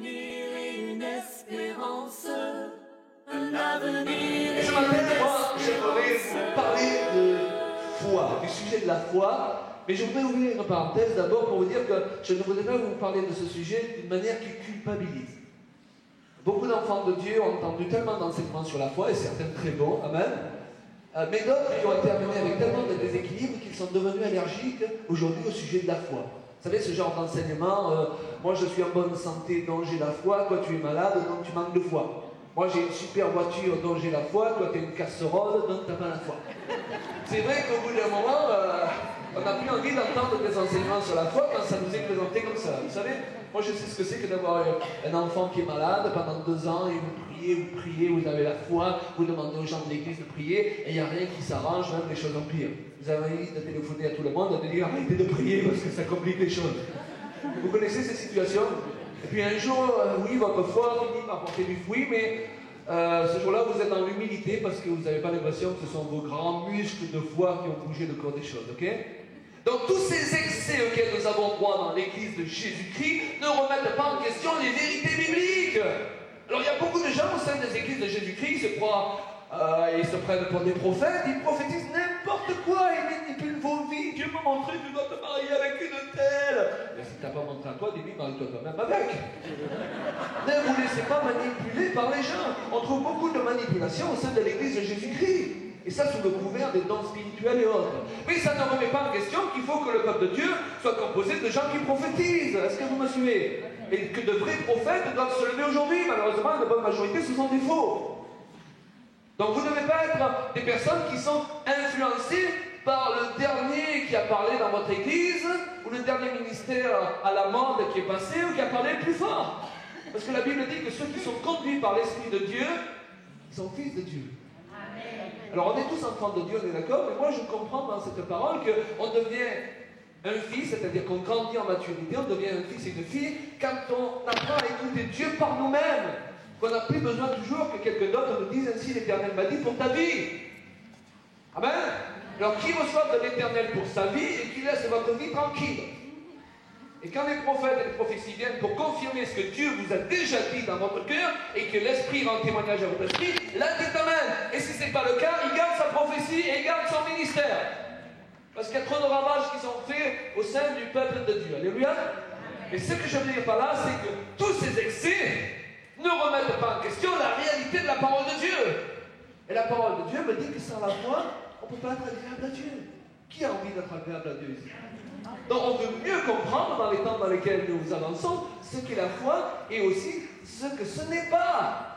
avenir et une espérance. Un avenir Et ce matin, moi, j'aimerais vous parler de foi, du sujet de la foi. Mais je voudrais ouvrir une parenthèse d'abord pour vous dire que je ne voudrais pas vous parler de ce sujet d'une manière qui culpabilise. Beaucoup d'enfants de Dieu ont entendu tellement d'enseignements sur la foi, et certains très bons, amen. Mais d'autres qui ont été amenés avec tellement de déséquilibre qu'ils sont devenus allergiques aujourd'hui au sujet de la foi. Vous savez, ce genre d'enseignement, moi je suis en bonne santé, donc j'ai la foi, toi tu es malade, donc tu manques de foi. Moi j'ai une super voiture, donc j'ai la foi, toi tu es une casserole, donc tu n'as pas la foi. C'est vrai qu'au bout d'un moment, on n'a plus envie d'entendre des enseignements sur la foi quand ça nous est présenté comme ça. Vous savez, moi je sais ce que c'est que d'avoir un enfant qui est malade pendant 2 ans et vous priez, vous avez la foi, vous demandez aux gens de l'église de prier et il n'y a rien qui s'arrange, même les choses empirent. Vous avez envie de téléphoner à tout le monde et de dire arrêtez de prier parce que ça complique les choses. Vous connaissez ces situations? Et puis un jour, oui, votre foi finit par porter du fruit, mais ce jour-là, vous êtes dans l'humilité parce que vous n'avez pas l'impression que ce sont vos grands muscles de foi qui ont bougé le cours des choses, ok? Donc tous ces excès auxquels nous avons droit dans l'église de Jésus-Christ ne remettent pas en question les vérités bibliques. Alors il y a beaucoup de gens au sein des églises de Jésus-Christ qui se croient, ils se prennent pour des prophètes, ils prophétisent n'importe quoi, ils manipulent vos vies. Dieu m'a montré que tu dois te marier avec une telle. Mais si tu n'as pas montré à toi, dis-lui, marie-toi toi-même avec. Ne vous laissez pas manipuler par les gens. On trouve beaucoup de manipulation au sein de l'église de Jésus-Christ. Et ça sous le couvert des dons spirituels et autres. Mais ça ne remet pas en question qu'il faut que le peuple de Dieu soit composé de gens qui prophétisent. Est-ce que vous me suivez? Et que de vrais prophètes doivent se lever aujourd'hui. Malheureusement, la bonne majorité, ce sont des faux. Donc vous ne devez pas être des personnes qui sont influencées par le dernier qui a parlé dans votre église, ou le dernier ministère à la mode qui est passé, ou qui a parlé le plus fort. Parce que la Bible dit que ceux qui sont conduits par l'Esprit de Dieu sont fils de Dieu. Alors on est tous enfants de Dieu, on est d'accord, mais moi je comprends dans cette parole qu'on devient un fils, c'est-à-dire qu'on grandit en maturité, on devient un fils et une fille quand on apprend à écouter Dieu par nous-mêmes, qu'on n'a plus besoin toujours que quelqu'un d'autre nous dise ainsi l'Éternel m'a dit pour ta vie. Amen. Alors qui reçoit de l'Éternel pour sa vie et qui laisse votre vie tranquille. Et quand les prophètes et les prophéties viennent pour confirmer ce que Dieu vous a déjà dit dans votre cœur et que l'Esprit rend témoignage à votre esprit, là c'est amen. Et si ce n'est pas le cas, il garde sa prophétie et il garde son ministère. Parce qu'il y a trop de ravages qui sont faits au sein du peuple de Dieu. Alléluia. Et ce que je veux dire par là, c'est que tous ces excès ne remettent pas en question la réalité de la parole de Dieu. Et la parole de Dieu me dit que sans la foi, on ne peut pas être agréable à Dieu. Qui a envie d'être agréable à Dieu ici? Donc on veut mieux comprendre dans les temps dans lesquels nous avançons ce qu'est la foi et aussi ce que ce n'est pas.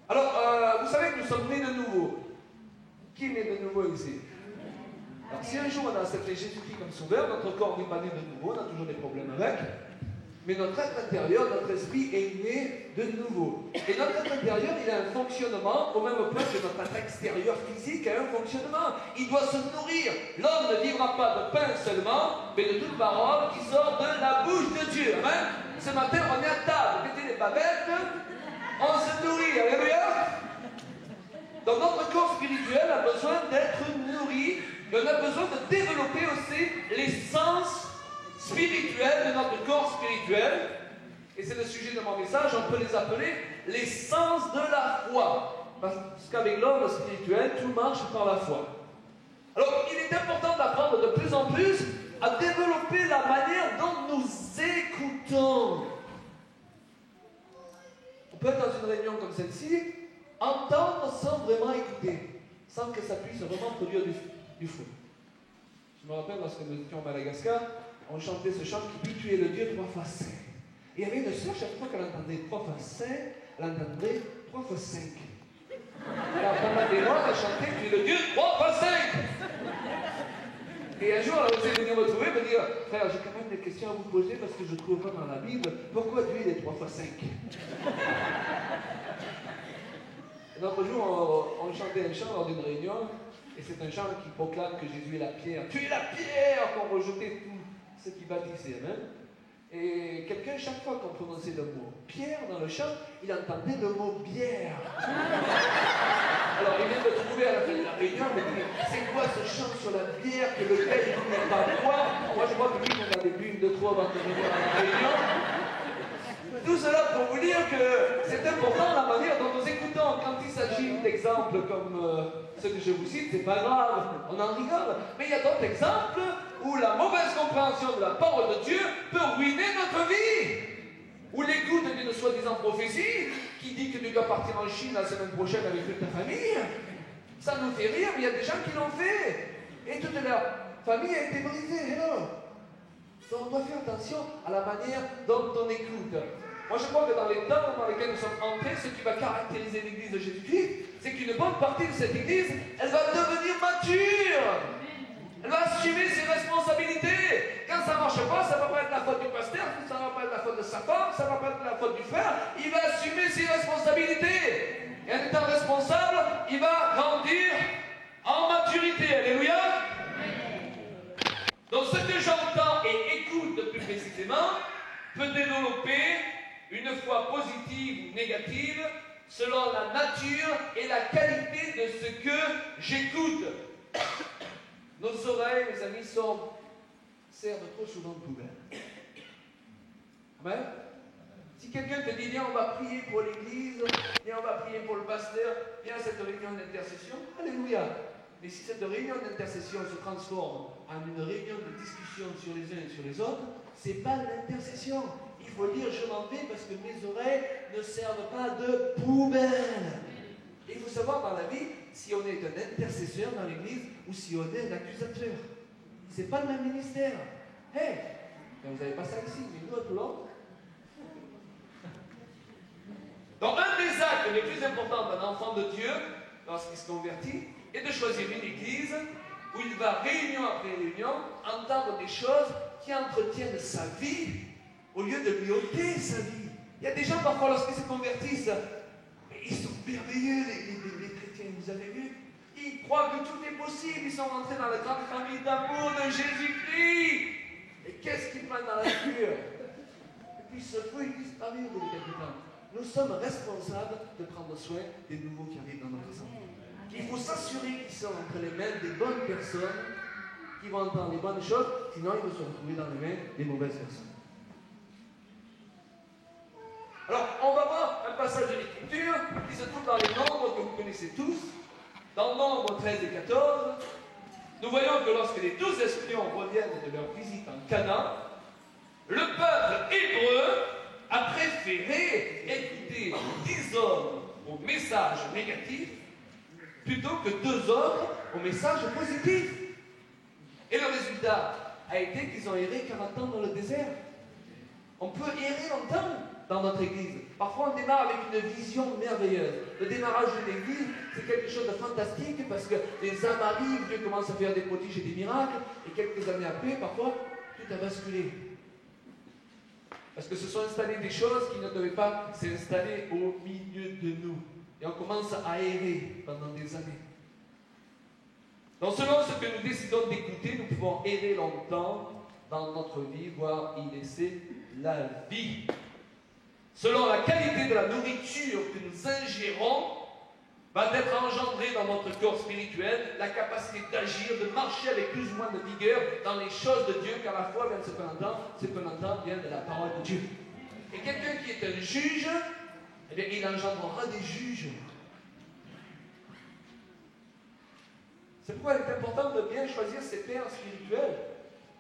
Alors, vous savez que nous sommes nés de nouveau. Qui est né de nouveau ici? Alors si un jour on a accepté Jésus-Christ comme sauveur, notre corps n'est pas né de nouveau, on a toujours des problèmes avec. Mais notre être intérieur, notre esprit est né de nouveau. Et notre être intérieur, il a un fonctionnement, au même point que notre être extérieur physique a un fonctionnement. Il doit se nourrir. L'homme ne vivra pas de pain seulement, mais de toute parole qui sort de la bouche de Dieu. Amen. Ce matin, on est à table, mettez les bavettes, on se nourrit. Alléluia. Donc notre corps spirituel a besoin d'être nourri, et on a besoin de développer aussi les sens spirituel de notre corps spirituel, et c'est le sujet de mon message, on peut les appeler les sens de la foi, parce qu'avec l'homme spirituel, tout marche par la foi. Alors, il est important d'apprendre de plus en plus à développer la manière dont nous écoutons. On peut être dans une réunion comme celle-ci, entendre sans vraiment écouter, sans que ça puisse vraiment produire du fruit. Je me rappelle lorsque nous étions à Madagascar, on chantait ce chant qui dit « Tu es le Dieu 3 fois 5 ». Et il y avait une sœur, chaque fois qu'elle entendait 3 fois 5, elle entendait 3 fois 5. Alors pendant des mois, elle chantait « Tu es le Dieu 3 fois 5 ». Et un jour, elle a osé venir me trouver et me dire « Frère, j'ai quand même des questions à vous poser parce que je ne trouve pas dans la Bible. Pourquoi Dieu est 3 fois 5 ?» Et l'autre jour, on chantait un chant lors d'une réunion, et c'est un chant qui proclame que Jésus est la pierre. « Tu es la pierre !» qu'on rejetait tout ce qui bâtissait, amen. Et quelqu'un, chaque fois qu'on prononçait le mot pierre dans le chant, il entendait le mot bière. Alors il vient de trouver à la fin de la réunion, il me dit c'est quoi ce chant sur la bière que le gars il ne pas boire? Moi je vois que lui, on avait bu une de trop avant de venir à la réunion. Tout cela pour vous dire que c'est important la manière dont nous écoutons. Quand il s'agit d'exemples comme ceux que je vous cite, c'est pas grave, on en rigole. Mais il y a d'autres exemples où la mauvaise compréhension de la parole de Dieu peut ruiner notre vie. Ou l'écoute d'une soi-disant prophétie qui dit que tu dois partir en Chine la semaine prochaine avec toute ta famille. Ça nous fait rire, mais il y a des gens qui l'ont fait. Et toute leur famille a été brisée. Donc on doit faire attention à la manière dont on écoute. Moi je crois que dans les temps dans lesquels nous sommes entrés, ce qui va caractériser l'église de Jésus-Christ, c'est qu'une bonne partie de cette église, elle va devenir mature. Elle va assumer ses responsabilités. Quand ça ne marche pas, ça ne va pas être la faute du pasteur, ça ne va pas être la faute de sa femme, ça ne va pas être la faute du frère. Il va assumer ses responsabilités. Et en étant responsable, il va grandir en maturité. Alléluia. Donc ce que j'entends et écoute plus précisément peut développer une foi positive ou négative selon la nature et la qualité de ce que j'écoute. Nos oreilles, mes amis, servent trop souvent de poubelle. Amen. Si quelqu'un te dit, viens, on va prier pour l'église, viens, on va prier pour le pasteur, viens à cette réunion d'intercession, alléluia. Mais si cette réunion d'intercession se transforme en une réunion de discussion sur les uns et sur les autres, ce n'est pas l'intercession. Il faut dire, je m'en vais parce que mes oreilles ne servent pas de poubelle. Et il faut savoir dans la vie si on est un intercesseur dans l'église ou si on est un accusateur. Ce n'est pas le même ministère. Hey, vous n'avez pas ça ici, mais nous à Toulon. Donc un des actes les plus importants d'un enfant de Dieu, lorsqu'il se convertit, est de choisir une église où il va réunion après réunion entendre des choses qui entretiennent sa vie au lieu de lui ôter sa vie. Il y a des gens parfois lorsqu'ils se convertissent, ils sont merveilleux, les chrétiens, vous avez vu? Ils croient que tout est possible, ils sont rentrés dans la grande famille d'amour de Jésus-Christ. Et qu'est-ce qu'ils prennent dans la figure? Et puis ce feu, il disparaît au bout de quelques temps. Nous sommes responsables de prendre soin des nouveaux qui arrivent dans notre sang. Il faut s'assurer qu'ils sont entre les mains des bonnes personnes qui vont entendre les bonnes choses, sinon ils vont se retrouver dans les mains des mauvaises personnes. Alors, on va voir un passage de l'Écriture qui se trouve dans les Nombres que vous connaissez tous. Dans Nombres 13 et 14, nous voyons que lorsque les 12 espions reviennent de leur visite en Canaan, le peuple hébreu a préféré écouter 10 hommes au message négatif plutôt que 2 autres au message positif. Et le résultat a été qu'ils ont erré 40 ans dans le désert. On peut errer longtemps dans notre église. Parfois, on démarre avec une vision merveilleuse. Le démarrage d'une église, c'est quelque chose de fantastique parce que les âmes arrivent, Dieu commence à faire des prodiges et des miracles, et quelques années après, parfois, tout a basculé. Parce que se sont installées des choses qui ne devaient pas s'installer au milieu de nous. Et on commence à errer pendant des années. Donc, selon ce que nous décidons d'écouter, nous pouvons errer longtemps dans notre vie, voire y laisser la vie. Selon la qualité de la nourriture que nous ingérons, va être engendrée dans notre corps spirituel la capacité d'agir, de marcher avec plus ou moins de vigueur dans les choses de Dieu, car la foi vient de ce qu'on entend vient de la parole de Dieu. Et quelqu'un qui est un juge, eh bien, il engendrera des juges. C'est pourquoi il est important de bien choisir ses pères spirituels.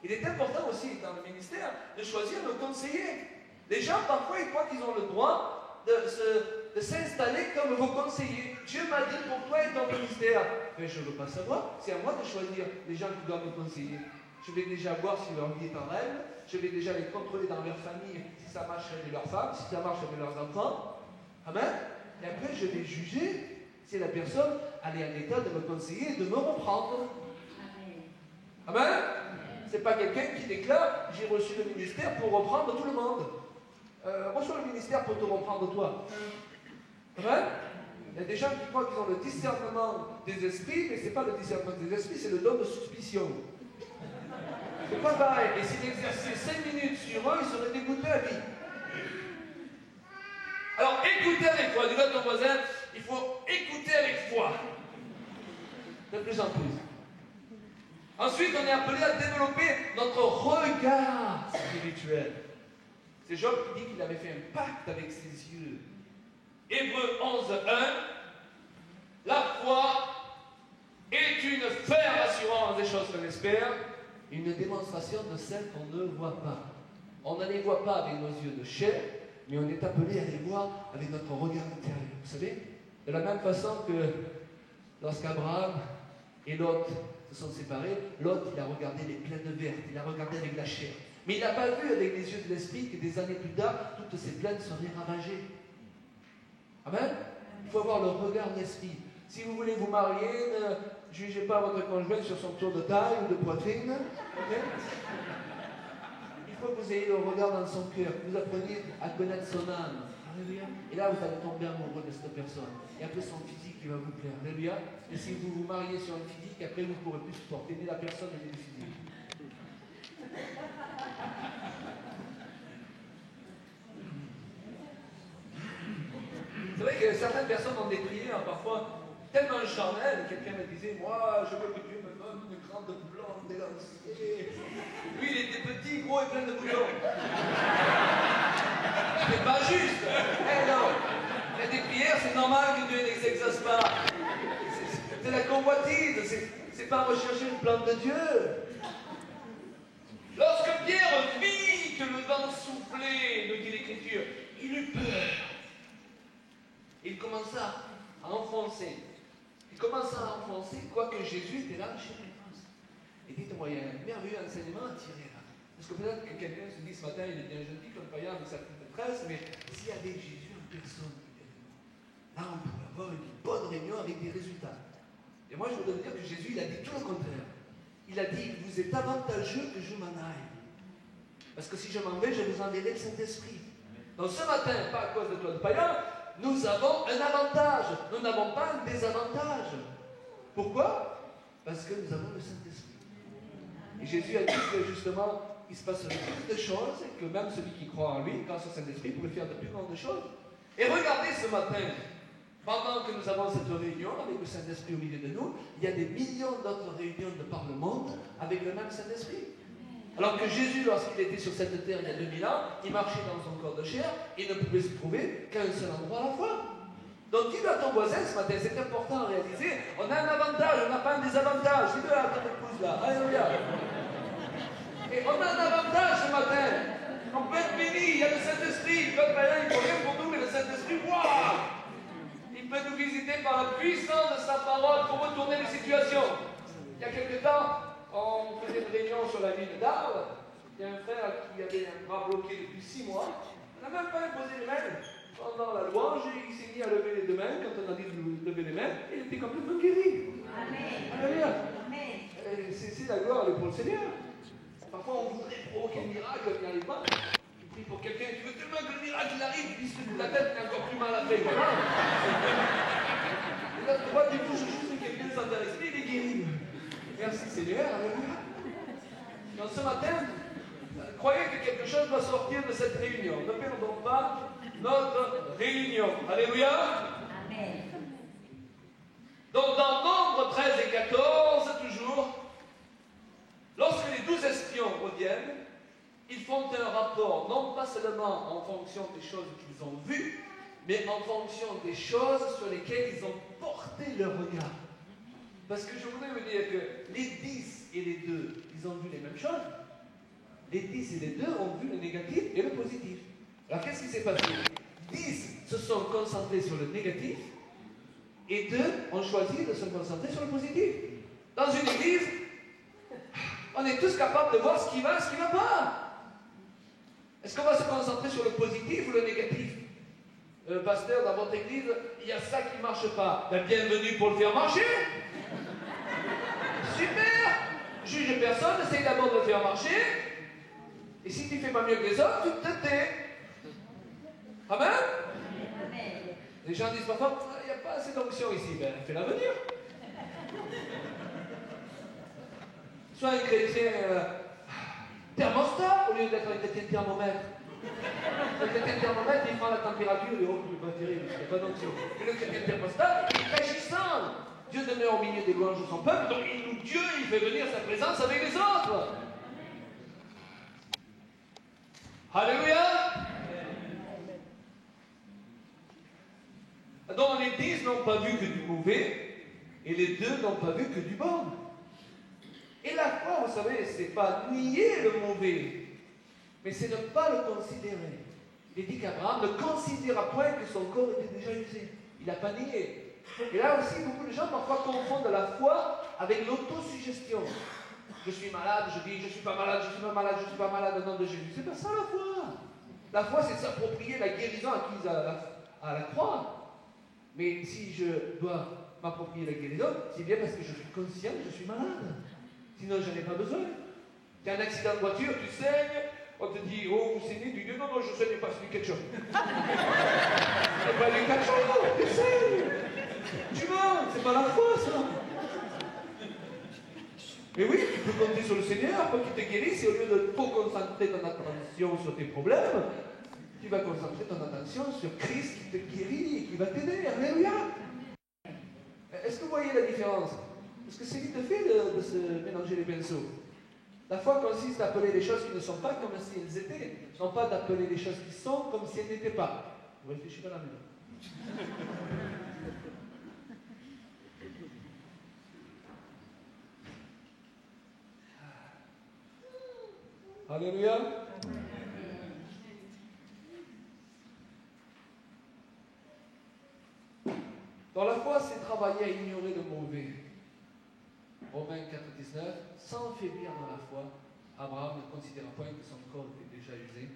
Il est important aussi dans le ministère de choisir nos conseillers. Les gens, parfois, ils croient qu'ils ont le droit de s'installer comme vos conseillers. Dieu m'a dit pour toi et ton ministère. Mais je ne veux pas savoir. C'est à moi de choisir les gens qui doivent me conseiller. Je vais déjà voir si leur vie est en règle. Je vais déjà les contrôler dans leur famille, si ça marche avec leur femme, si ça marche avec leurs enfants. Amen. Et après, je vais juger si la personne elle est en état de me conseiller et de me reprendre. Amen. C'est pas quelqu'un qui déclare j'ai reçu le ministère pour reprendre tout le monde. Reçois le ministère pour te reprendre toi. Amen. Il y a des gens qui croient qu'ils ont le discernement des esprits, mais ce n'est pas le discernement des esprits, c'est le don de suspicion. C'est pas pareil. Et s'il exerçait 5 minutes sur eux, ils seraient dégoûtés à vie. Alors écoutez avec foi. Dis-le à ton voisin, il faut écouter avec foi. De plus en plus. Ensuite, on est appelé à développer notre regard spirituel. C'est Job qui dit qu'il avait fait un pacte avec ses yeux. Hébreux 11:1, la foi est une ferme assurance des choses qu'on espère, une démonstration de celles qu'on ne voit pas. On ne les voit pas avec nos yeux de chair, mais on est appelé à les voir avec notre regard intérieur. Vous savez, de la même façon que lorsqu'Abraham et Lot se sont séparés, Lot, il a regardé les plaines vertes, il a regardé avec la chair. Mais il n'a pas vu avec les yeux de l'esprit que des années plus tard, toutes ces plaines seraient ravagées. Amen. Il faut avoir le regard de l'esprit. Si vous voulez vous marier, ne jugez pas votre conjoint sur son tour de taille ou de poitrine. Okay? Il faut que vous ayez le regard dans son cœur, que vous appreniez à connaître son âme. Alléluia. Et là, vous allez tomber amoureux de cette personne. Et après, son physique qui va vous plaire. Alléluia. Et si vous vous mariez sur un physique, après, vous ne pourrez plus supporter ni la personne ni le physique. C'est vrai que certaines personnes ont des prières parfois tellement charnelles. Quelqu'un me disait, moi, je veux que Dieu me donne une grande blonde élancée. Lui, il était petit, gros et plein de boutons. C'est pas juste. Eh non. Il y a des prières, c'est normal que Dieu ne les exauce pas. C'est la convoitise. C'est pas rechercher le plan de Dieu. Lorsque Pierre vit que le vent soufflait, nous dit l'Écriture, il eut peur. Il commença à enfoncer. Quoique Jésus était là chez les France. Et dites-moi, il y a un merveilleux enseignement à tirer là. Parce que peut-être que quelqu'un se dit ce matin, il est bien gentil comme païen avec sa petite maîtresse, mais s'il y avait Jésus en personne, là on pourrait avoir une bonne réunion avec des résultats. Et moi je voudrais dire que Jésus, il a dit tout le contraire. Il a dit, vous êtes avantageux que je m'en aille. Parce que si je m'en vais, je vous enverrai le Saint-Esprit. Donc ce matin, pas à cause de Claude Payan, nous avons un avantage. Nous n'avons pas un désavantage. Pourquoi? Parce que nous avons le Saint-Esprit. Et Jésus a dit que justement, il se passe plus de choses et que même celui qui croit en lui, grâce au Saint-Esprit, pourrait faire de plus grandes choses. Et regardez ce matin, pendant que nous avons cette réunion avec le Saint-Esprit au milieu de nous, il y a des millions d'autres réunions de par le monde avec le même Saint-Esprit. Alors que Jésus, lorsqu'il était sur cette terre il y a 2000 ans, il marchait dans son corps de chair, il ne pouvait se trouver qu'à un seul endroit à la fois. Donc dis-le à ton voisin ce matin, c'est important à réaliser. On a un avantage, on n'a pas un désavantage. Dis-le à ton épouse là. Alléluia. Et on a un avantage ce matin. On peut être béni, il y a le Saint-Esprit. Comme il ne faut rien pour nous, mais le Saint-Esprit, waouh! Il peut nous visiter par la puissance de sa parole pour retourner les situations. Il y a quelque temps, on faisait une réunion sur la ville d'Arles. Il y a un frère qui avait un bras bloqué depuis 6 mois. On n'a même pas imposé les mains. Pendant la louange, il s'est mis à lever les deux mains. Quand on a dit de lever les mains, il était complètement guéri. Amen. Alléluia. C'est la gloire pour le Seigneur. Parfois, on voudrait provoquer le miracle, il n'y arrive pas. Tu pries pour quelqu'un, tu veux tellement que le miracle arrive, il se fout la tête, il a encore plus mal à faire. Et là, tu vois, tu touches juste quelqu'un sans l'esprit, il est guéri. Merci Seigneur, alléluia. Donc ce matin, croyez que quelque chose va sortir de cette réunion. Ne perdons pas notre réunion. Alléluia. Amen. Donc dans Nombre 13 et 14, toujours, lorsque les 12 espions reviennent, ils font un rapport, non pas seulement en fonction des choses qu'ils ont vues, mais en fonction des choses sur lesquelles ils ont porté leur regard. Parce que je voudrais vous dire que les 10 et les 2, ils ont vu les mêmes choses. Les 10 et les 2 ont vu le négatif et le positif. Alors qu'est-ce qui s'est passé? 10 se sont concentrés sur le négatif et 2 ont choisi de se concentrer sur le positif. Dans une église, on est tous capables de voir ce qui va et ce qui ne va pas. Est-ce qu'on va se concentrer sur le positif ou le négatif? Pasteur, dans votre église, il y a ça qui ne marche pas. Ben, bienvenue pour le faire marcher. Super! Juge personne, essaye d'abord de le faire marcher. Et si tu ne fais pas mieux que les autres, tu te tais. Amen? Les gens disent parfois, il n'y a pas assez d'onction ici. Ben, fais-la venir. Sois un chrétien thermostat au lieu d'être un chrétien thermomètre. Le chrétien thermomètre, il prend la température et oh, il va terrible, il n'y a pas d'onction. Et le chrétien thermostat, il est régissant. Dieu demeure au milieu des louanges de son peuple, donc Dieu, il fait venir sa présence avec les autres. Alléluia. n'ont pas vu que du mauvais, et les deux n'ont pas vu que du bon. Et la foi, vous savez, c'est pas nier le mauvais, mais c'est ne pas le considérer. Il dit qu'Abraham ne considéra point que son corps était déjà usé. Il n'a pas nié. Et là aussi, beaucoup de gens parfois confondent la foi avec l'autosuggestion. Je suis malade, je dis je ne suis pas malade, je ne suis pas malade, je ne suis pas malade au nom de Jésus. C'est pas ça la foi. La foi, c'est s'approprier la guérison acquise à la croix. Mais si je dois m'approprier la guérison, c'est bien parce que je suis conscient que je suis malade. Sinon, je n'en ai pas besoin. Tu as un accident de voiture, tu saignes, on te dit, oh, vous saignez, tu dis, non, non, je saigne pas, c'est du ketchup. C'est pas du ketchup, tu saignes. Tu mens, c'est pas la foi, ça. Mais oui, tu peux compter sur le Seigneur pour qu'il te guérisse, et au lieu de trop concentrer ton attention sur tes problèmes, tu vas concentrer ton attention sur Christ qui te guérit et qui va t'aider. Alléluia. Est-ce que vous voyez la différence? Parce que c'est vite fait de se mélanger les pinceaux. La foi consiste à appeler les choses qui ne sont pas comme si elles étaient, non pas d'appeler les choses qui sont comme si elles n'étaient pas. Vous réfléchissez à la maison. Alléluia. Dans la foi, c'est travailler à ignorer le mauvais. Romains 4, 19, sans faiblir dans la foi, Abraham ne considéra point que son corps était déjà usé,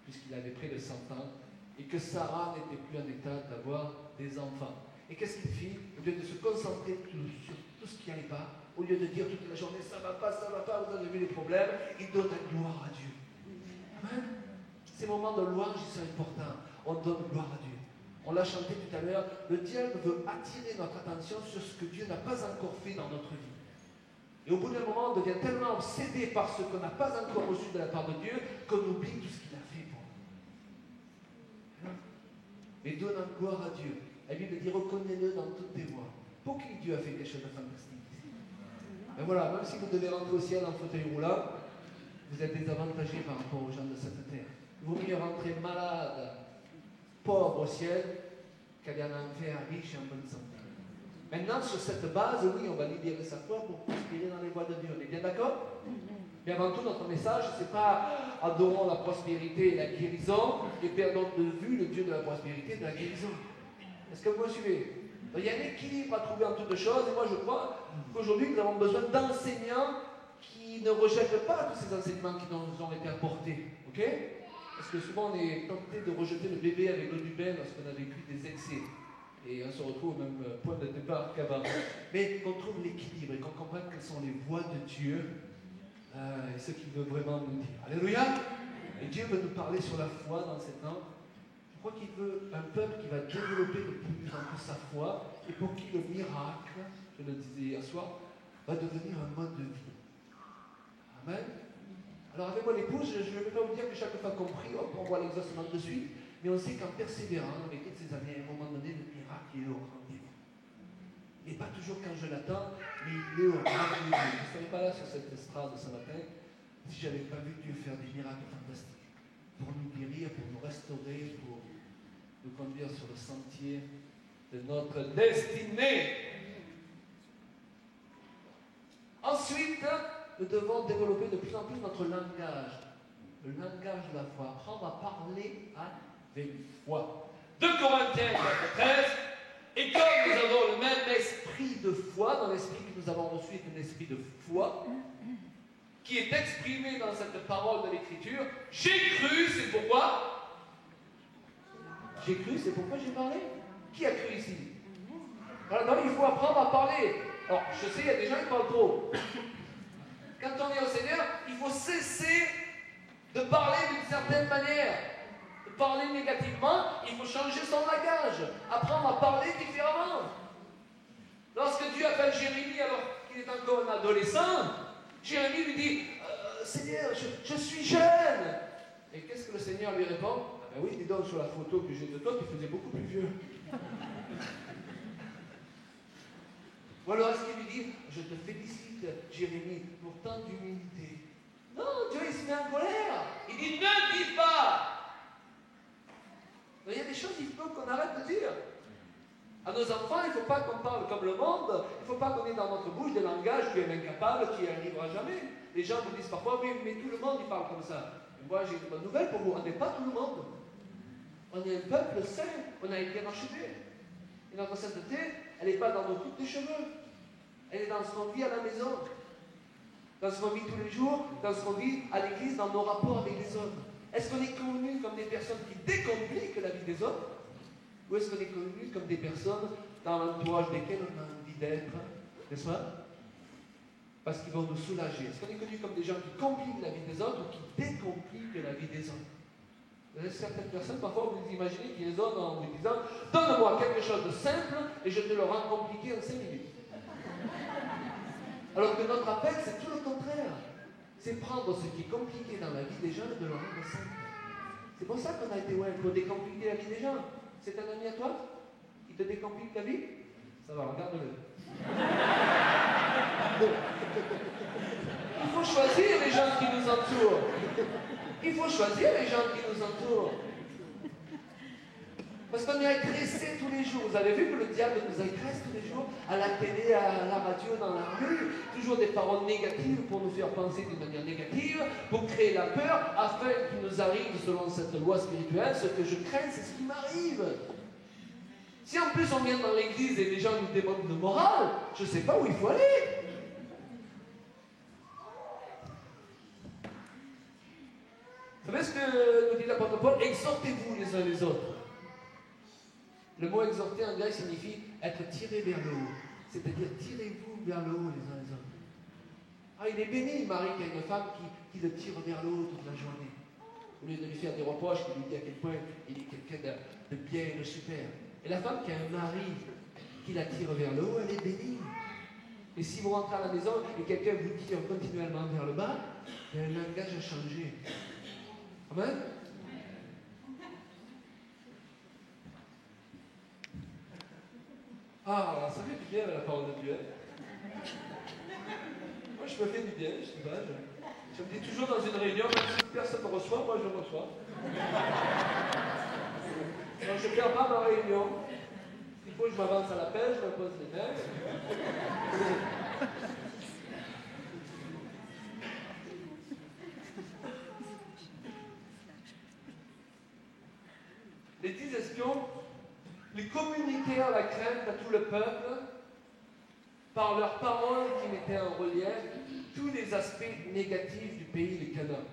puisqu'il avait près de 100 ans, et que Sarah n'était plus en état d'avoir des enfants. Et qu'est-ce qu'il fit? Au lieu de se concentrer sur tout ce qui n'allait pas, au lieu de dire toute la journée, ça va pas, vous avez vu les problèmes, il donne la gloire à Dieu. Amen. Ces moments de louange, ils sont importants. On donne gloire à Dieu. On l'a chanté tout à l'heure, le diable veut attirer notre attention sur ce que Dieu n'a pas encore fait dans notre vie. Et au bout d'un moment, on devient tellement obsédé par ce qu'on n'a pas encore reçu de la part de Dieu qu'on oublie tout ce qu'il a fait pour nous. Mais donnons gloire à Dieu. La Bible dit, reconnais-le dans toutes tes voies. Pour qui Dieu a fait quelque chose de fantastique ici? Et voilà, même si vous devez rentrer au ciel en fauteuil roulant, vous êtes désavantagé par rapport aux gens de cette terre. Il vaut mieux rentrer malade, pauvre au ciel, qu'aller en enfer riche et en bonne santé. Maintenant, sur cette base, oui, on va libérer sa foi pour prospérer dans les voies de Dieu. On est bien d'accord? Mais avant tout, notre message, c'est pas adorons la prospérité et la guérison et perdons de vue le Dieu de la prospérité et de la guérison. Est-ce que vous me suivez? Il y a un équilibre à trouver en toutes choses, et moi je crois qu'aujourd'hui nous avons besoin d'enseignants qui ne rejettent pas tous ces enseignements qui nous ont été apportés. Ok? Parce que souvent on est tenté de rejeter le bébé avec l'eau du bain lorsqu'on a vécu des excès. Et on se retrouve au même point de départ qu'avant. Mais qu'on trouve l'équilibre et qu'on comprenne quelles sont les voies de Dieu et ce qu'il veut vraiment nous dire. Alléluia! Et Dieu veut nous parler sur la foi dans ces temps. Je crois qu'il veut un peuple qui va développer de plus en plus sa foi et pour qui le miracle, je le disais hier soir, va devenir un mode de vie. Amen. Alors avec mon épouse, je ne vais pas vous dire que chaque fois qu'on prie, on voit l'exaucement de suite, mais on sait qu'en persévérant avec toutes ces années, à un moment donné, le miracle il est au rendez-vous. Il n'est pas toujours quand je l'attends, mais il est au rendez-vous. Je ne serais pas là sur cette estrade ce matin si je n'avais pas vu Dieu faire des miracles fantastiques pour nous guérir, pour nous restaurer, pour nous conduire sur le sentier de notre destinée. Ensuite, nous devons développer de plus en plus notre langage. Le langage de la foi. Apprendre à parler avec foi. 2 Corinthiens 13. Et comme nous avons le même esprit de foi, dans l'esprit que nous avons reçu est un esprit de foi, qui est exprimé dans cette parole de l'Écriture, j'ai cru, c'est pourquoi? J'ai cru, c'est pourquoi j'ai parlé. Qui a cru ici? Alors, il faut apprendre à parler. Alors, je sais, il y a des gens qui parlent trop. Quand on est au Seigneur, il faut cesser de parler d'une certaine manière. De parler négativement, il faut changer son langage. Apprendre à parler différemment. Lorsque Dieu appelle Jérémie alors qu'il est encore un adolescent, Jérémie lui dit Seigneur, je suis jeune. Et qu'est-ce que le Seigneur lui répond? Ah ben oui, dis donc sur la photo que j'ai de toi, tu faisais beaucoup plus vieux. Ou alors est-ce qu'il lui dit je te félicite, Jérémie, pour tant d'humilité. Non, Dieu il se met en colère. Il dit ne dis pas. Il y a des choses qu'il faut qu'on arrête de dire. À nos enfants, il ne faut pas qu'on parle comme le monde, il ne faut pas qu'on ait dans notre bouche des langages qui est incapable, qui n'y arrivera jamais. Les gens vous disent parfois, mais tout le monde il parle comme ça. Et moi, j'ai une bonne nouvelle pour vous, on n'est pas tout le monde. On est un peuple saint, on a été racheté. Et notre sainteté, elle n'est pas dans nos coupes de cheveux. Elle est dans ce qu'on vit à la maison, dans ce qu'on vit tous les jours, dans ce qu'on vit à l'église, dans nos rapports avec les autres. Est-ce qu'on est connus comme des personnes qui décompliquent la vie des autres? Ou est-ce qu'on est connus comme des personnes dans l'entourage desquelles on a envie d'être, n'est-ce pas? Parce qu'ils vont nous soulager. Est-ce qu'on est connus comme des gens qui compliquent la vie des autres ou qui décompliquent la vie des autres? Vous avez certaines personnes, parfois vous imaginez qu'ils les donnent en vous disant « Donne-moi quelque chose de simple et je te le rends compliqué en 5 minutes. » Alors que notre appel, c'est tout le contraire. C'est prendre ce qui est compliqué dans la vie des gens et de le rendre simple. C'est pour ça qu'on a été ouais, pour décompliquer la vie des gens. C'est un ami à toi qui te décomplique la vie? Ça va, regarde-le. Il faut choisir les gens qui nous entourent. Il faut choisir les gens qui nous entourent. Parce qu'on est agressé tous les jours. Vous avez vu que le diable nous agresse tous les jours à la télé, à la radio, dans la rue. Toujours des paroles négatives pour nous faire penser d'une manière négative, pour créer la peur, afin qu'il nous arrive, selon cette loi spirituelle, ce que je crains, c'est ce qui m'arrive. Si en plus on vient dans l'église et les gens nous demandent de morale, je ne sais pas où il faut aller. Vous savez ce que nous dit l'apôtre Paul? Exhortez-vous les uns les autres. Le mot exhorter en grec signifie être tiré vers le haut. C'est-à-dire tirez-vous vers le haut les uns les autres. Ah, il est béni, le mari qui a une femme qui le tire vers le haut toute la journée. Au lieu de lui faire des reproches, qui lui dit à quel point il est quelqu'un de bien et de super. Et la femme qui a un mari qui la tire vers le haut, elle est bénie. Et si vous rentrez à la maison et quelqu'un vous tire continuellement vers le bas, il y a un langage à changer. Amen? Ah, ça fait du bien la parole de Dieu. Moi, je me fais du bien, je sais pas. Je me dis toujours dans une réunion, même si personne ne me reçoit, moi je reçois. Donc, je ne perds pas ma réunion. S'il faut que je m'avance à la pêche, je me pose les mains. Les 10 espions, les communiquèrent la crainte à tout le peuple par leurs paroles qui mettaient en relief tous les aspects négatifs du pays de Canaan.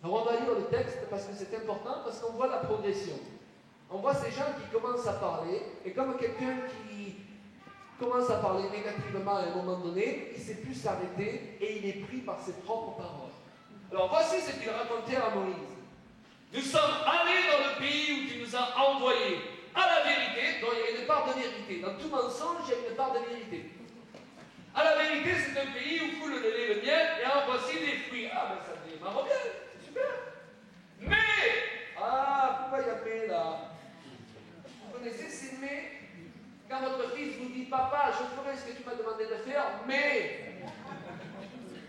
Alors on va lire le texte parce que c'est important, parce qu'on voit la progression. On voit ces gens qui commencent à parler, et comme quelqu'un qui commence à parler négativement à un moment donné, il ne sait plus s'arrêter et il est pris par ses propres paroles. Alors voici ce qu'ils racontèrent à Moïse. Nous sommes allés dans le pays où tu nous as envoyés. À la vérité, donc il y a une part de vérité. Dans tout mensonge, il y a une part de vérité. À la vérité, c'est un pays où coule le lait et le miel, et en voici des fruits. Ah, ben ça démarre bien, c'est super. Mais, pourquoi il y a mais là? Vous connaissez ces mais? Quand votre fils vous dit, papa, je ferai ce que tu m'as demandé de faire, mais,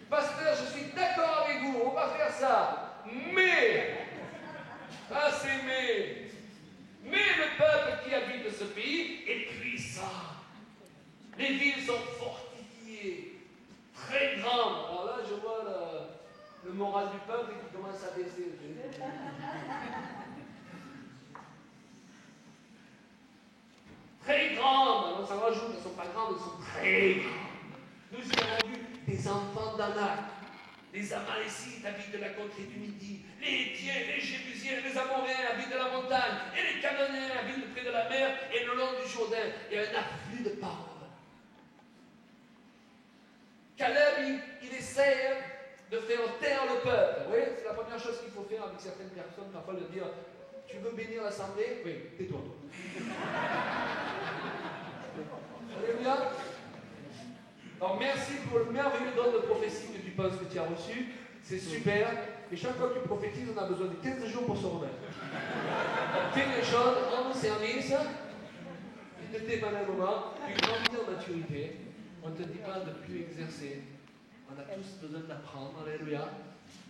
pasteur, je suis d'accord avec vous, on va faire ça, mais, c'est mais. Mais le peuple qui habite ce pays est puissant. Les villes sont fortifiées, très grandes. Alors là, je vois le moral du peuple qui commence à baisser. Très grandes. Alors ça rajoute, elles ne sont pas grandes, elles sont très grandes. Nous y avons vu des enfants d'Anak. Les Amalécites habitent de la contrée du Midi, les Héthiens, les Jébusiens, les Amoréens habitent de la montagne, et les Cananéens habitent près de la mer et le long du Jourdain. Il y a un afflux de paroles. Caleb, il essaie de faire taire le peuple. Vous voyez, c'est la première chose qu'il faut faire avec certaines personnes, parfois de dire, tu veux bénir l'assemblée? Oui, tais-toi. Alléluia. Alors merci pour le merveilleux don de prophétie que tu penses que tu as reçu. C'est super. Et chaque fois que tu prophétises, on a besoin de 15 jours pour se remettre. Fais les choses, rends service. Tu te dépannes un moment, tu grandis en maturité. On ne te dit pas de plus exercer. On a tous besoin d'apprendre. Alléluia.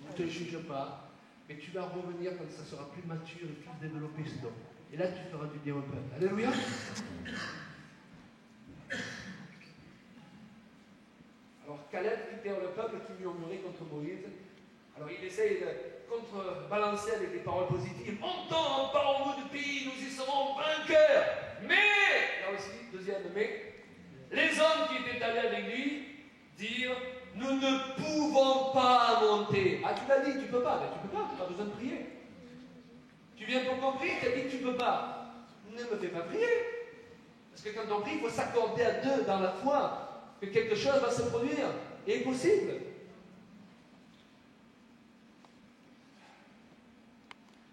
On ne te juge pas. Mais tu vas revenir quand ça sera plus mature et plus développé ce don. Et là, tu feras du bien au peuple. Alléluia. Alors Caleb libère le peuple qui murmurait contre Moïse. Alors il essaye de contrebalancer avec des paroles positives. Montons, emparons-nous du pays, nous y serons vainqueurs. Mais, là aussi, deuxième mais, les hommes qui étaient allés avec lui dirent, nous ne pouvons pas monter. Ah, tu l'as dit, tu peux pas. Mais tu peux pas, tu n'as pas besoin de prier. Tu viens pour qu'on prie, tu as dit que tu ne peux pas. Ne me fais pas prier. Parce que quand on prie, il faut s'accorder à deux dans la foi que quelque chose va se produire. Et est possible.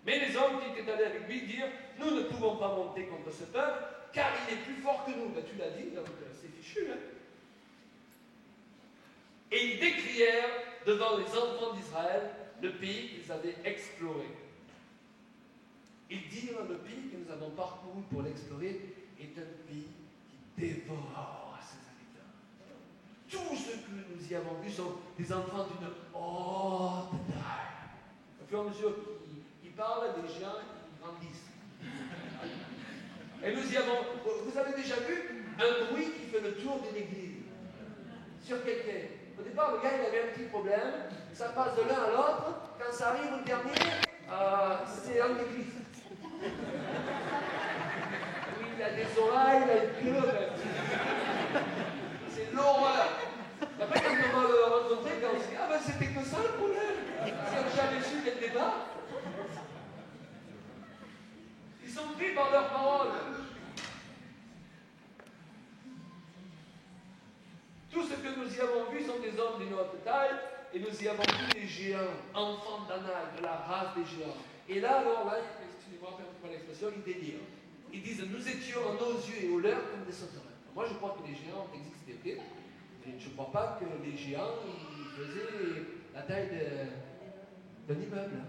Mais les hommes qui étaient allés avec lui dirent, nous ne pouvons pas monter contre ce peuple, car il est plus fort que nous. Ben, tu l'as dit, donc c'est fichu. Hein? Et ils décrièrent devant les enfants d'Israël le pays qu'ils avaient exploré. Ils dirent, le pays que nous avons parcouru pour l'explorer est un pays qui dévore ses habitants. Tous ceux que nous y avons vus sont des enfants d'une haute taille. Au fur et à mesure qu'ils parlent, des gens qui grandissent. Et nous y avons... Vous avez déjà vu un bruit qui fait le tour d'une église sur quelqu'un. Au départ, le gars, il avait un petit problème. Ça passe de l'un à l'autre. Quand ça arrive au dernier, c'est en église. Oui, il a des oreilles, il a une queue. C'est l'horreur. Après, quand on va le rencontrer, quand on se dit, ah ben c'était que ça le problème. Si on j'avais su dès le départ. Ils sont pris par leurs paroles. Tout ce que nous y avons vu sont des hommes d'une haute taille, et nous y avons vu des géants, enfants d'Anak, de la race des géants. Et là, alors, là, excusez-moi, permettez-moi l'expression, ils délirent. Ils disent, nous étions à nos yeux et aux leurs comme des sauterelles. Moi, je crois que les géants ont existé, ok? Et je ne crois pas que les géants ils faisaient la taille d'un immeuble.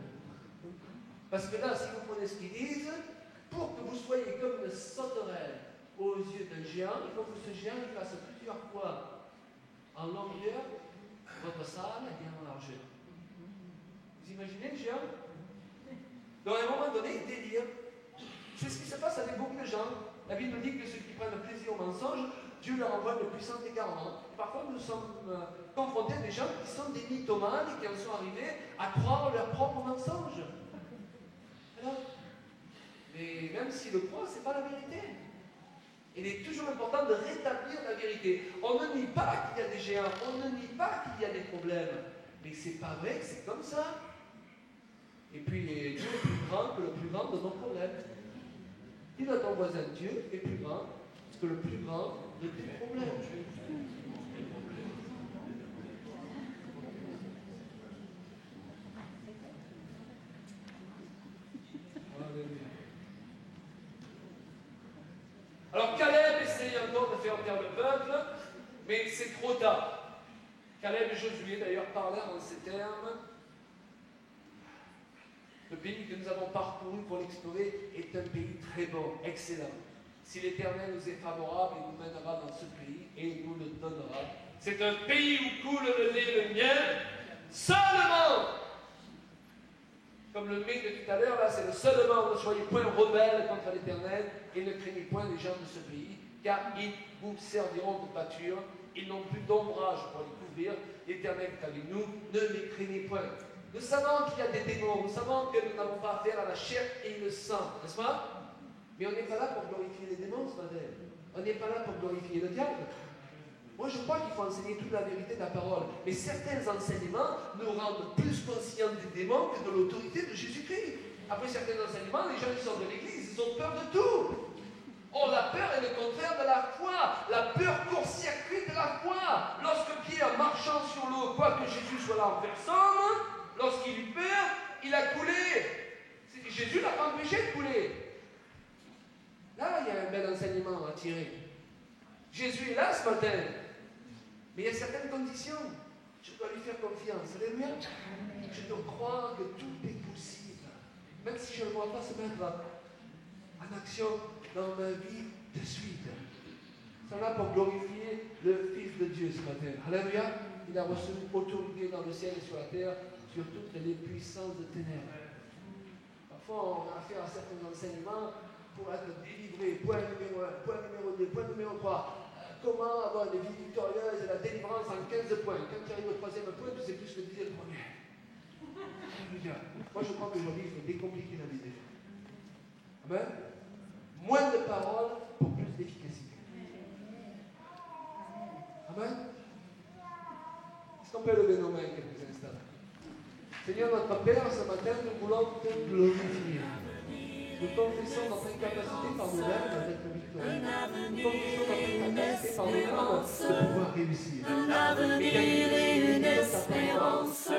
Parce que là, si vous prenez ce qu'ils disent, pour que vous soyez comme une sauterelle aux yeux d'un géant, il faut que ce géant il fasse plusieurs fois en longueur votre salle et en largeur. Vous imaginez le géant? Donc à un moment donné, il délire. C'est ce qui se passe avec beaucoup de gens. La Bible dit que ceux qui prennent plaisir au mensonge, Dieu leur envoie de puissants égarements. Parfois, nous sommes confrontés à des gens qui sont des mythomanes et qui en sont arrivés à croire leurs propres mensonges. Alors, mais même s'ils le croient, ce n'est pas la vérité. Il est toujours important de rétablir la vérité. On ne nie pas qu'il y a des géants, on ne nie pas qu'il y a des problèmes. Mais c'est pas vrai que c'est comme ça. Et puis Dieu est plus grand que le plus grand de nos problèmes. Dis à ton voisin, Dieu est plus grand que le plus grand de tes problèmes. Alors Caleb essaye encore de faire taire le peuple, mais c'est trop tard. Caleb et Josué d'ailleurs parlaient en ces termes. Le pays que nous avons parcouru pour l'explorer est un pays très bon, excellent. Si l'Éternel nous est favorable, il nous mènera dans ce pays et il nous le donnera. C'est un pays où coule le lait et le miel, seulement. Comme le mais de tout à l'heure, là, c'est le seulement, ne soyez point rebelles contre l'Éternel et ne craignez point les gens de ce pays, car ils vous serviront de pâture, ils n'ont plus d'ombrage pour les couvrir, l'Éternel est avec nous, ne les craignez point. Nous savons qu'il y a des démons, nous savons que nous n'avons pas affaire à la chair et le sang, n'est-ce pas? Mais on n'est pas là pour glorifier les démons ce matin. On n'est pas là pour glorifier le diable. Moi, je crois qu'il faut enseigner toute la vérité de la parole. Mais certains enseignements nous rendent plus conscients des démons que de l'autorité de Jésus-Christ. Après certains enseignements, les gens qui sortent de l'église, ils ont peur de tout. Or, la peur est le contraire de la foi. La peur court-circuite la foi. Lorsque Pierre, marchant sur l'eau, quoique Jésus soit là en personne, lorsqu'il eut peur, il a coulé. Jésus l'a pas empêché de couler. Là, il y a un bel enseignement à tirer. Jésus est là ce matin. Mais il y a certaines conditions. Je dois lui faire confiance. Alléluia. Je dois croire que tout est possible. Même si je ne vois pas se mettre en action dans ma vie de suite. C'est là pour glorifier le Fils de Dieu ce matin. Alléluia. Il a reçu autorité dans le ciel et sur la terre sur toutes les puissances de ténèbres. Parfois, on a affaire à certains enseignements pour être délivré. Point numéro 1, point numéro 2, point numéro 3. comment avoir une vie victorieuse et la délivrance en 15 points. Quand tu arrives au 3e point, tu sais plus ce que disait le premier. Alléluia. Moi, je crois qu'aujourd'hui, il faut décompliquer la vie des gens. Amen. Moins de paroles pour plus d'efficacité. Amen. Est-ce qu'on peut lever nos mains quelques instants? Seigneur notre Père, ce matin, nous voulons te glorifier. Nous confessons notre incapacité par nous-mêmes d'être victorieux. Nous confessons notre incapacité par nous-mêmes de pouvoir réussir. Un avenir et une espérance.